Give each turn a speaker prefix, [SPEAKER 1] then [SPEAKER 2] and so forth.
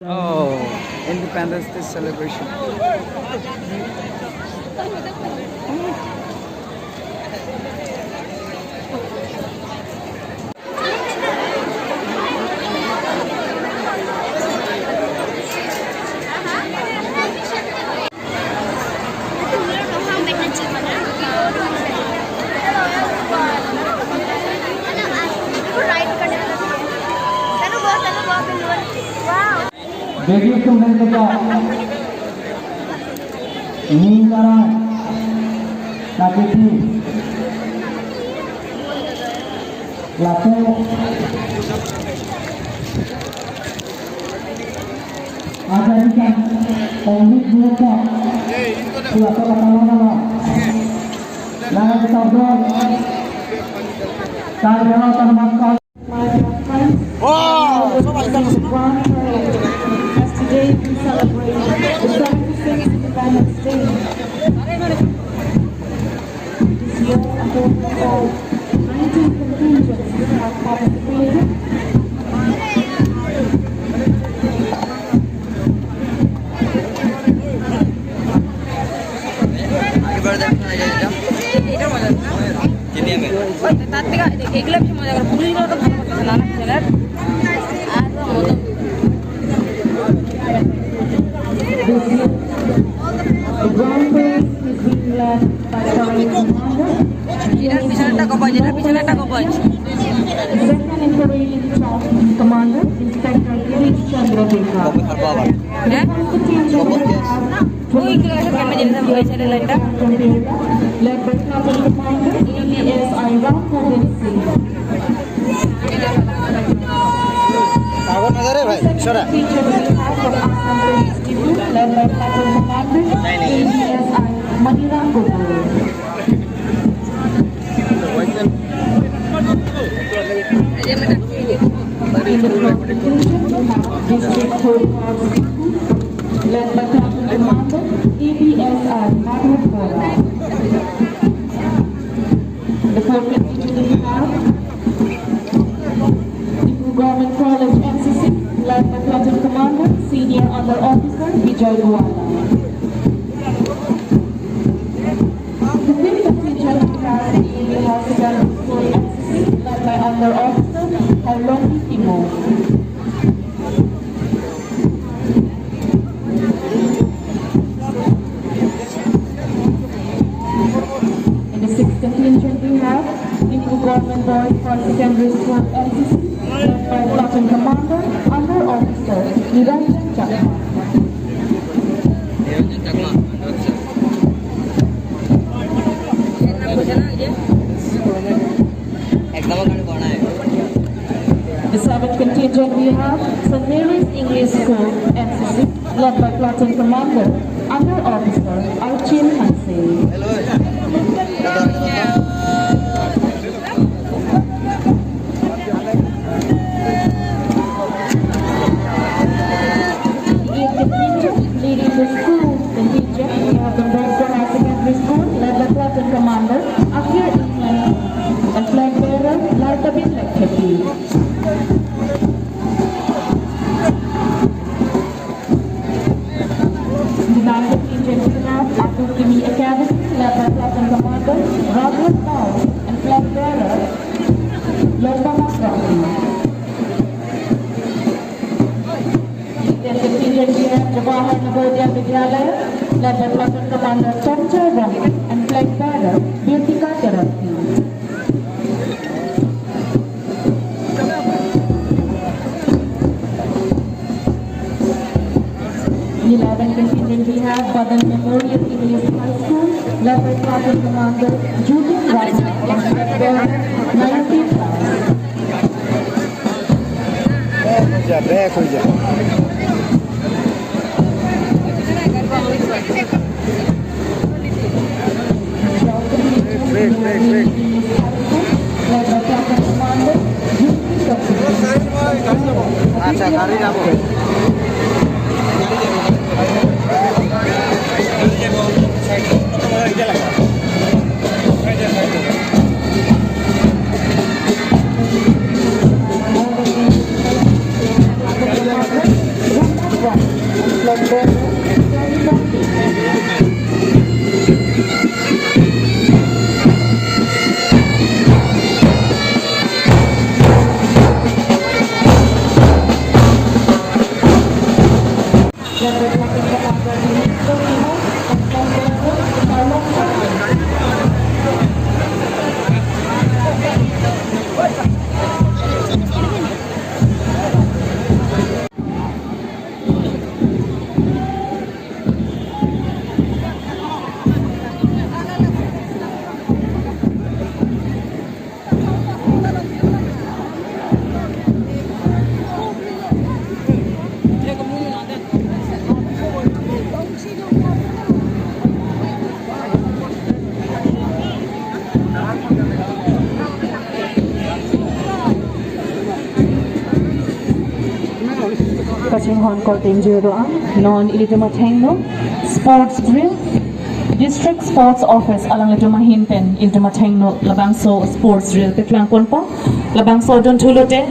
[SPEAKER 1] Oh, Independence Day celebration.
[SPEAKER 2] Bagi student kita ini sekarang nakiti laku ajarkan pemilik mereka siapa nama nama kita berdua saya termasuk.
[SPEAKER 1] Oh,
[SPEAKER 3] Today we celebrate the 76th Independence Day. This year, a total of 19 contingents have participated. This year, the ground race is being led by Karbi commander. Second in parading top commander, Inspector Girish Chandra Dekha. The constituent will have 20 led by Captain Commander APSI Ramkhoden Singh. Feature will have from Assam Diphu, led by Captain Commander APSI Maniram Gopal. In the third contingent, we have District Code Diphu, led by Captain Commander APSI Madhu Kora. The fourth contingent we have Diphu Government College NCC, led by Platoon Commander Senior Under Officer Vijay Guala. The fifth contingent we have the Indian Hospital School NCC, led by Under Officer Anglong Timo. In the sixth contingent we have Diphu Government Boys for Secondary School NCC, led by Platoon Commander Under Officer Niranjan Chakma. The seventh contingent we have St. Mary's English School NCC, led by Platoon Commander Under Officer Archin Hansey. Leading the school contingent, we have the Boston High Secondary School, led by Platoon Commander Akhir England and flag bearer Lartabin Lekhepi. The ninth contingent we have Atul Kimi Academy, led by Platoon Commander Robert Paul and flag bearer Lopama Rafi. The contingent we have Jawahar Navodaya Vidyalaya, led by Platoon Commander Sanjay Ram and flag bearer Beautika Therapy. The 11th contingent we have Badan Memorial English High School, led by Platoon Commander Julian Rana and flag bearer 19th class.
[SPEAKER 1] Acha, kari jabo.
[SPEAKER 3] kaching hon korting jiro ang non ilitumateng no sports drill. District Sports Office alang litumahinten ilitumateng no labang so sports drill petlang kon po labang so don tulote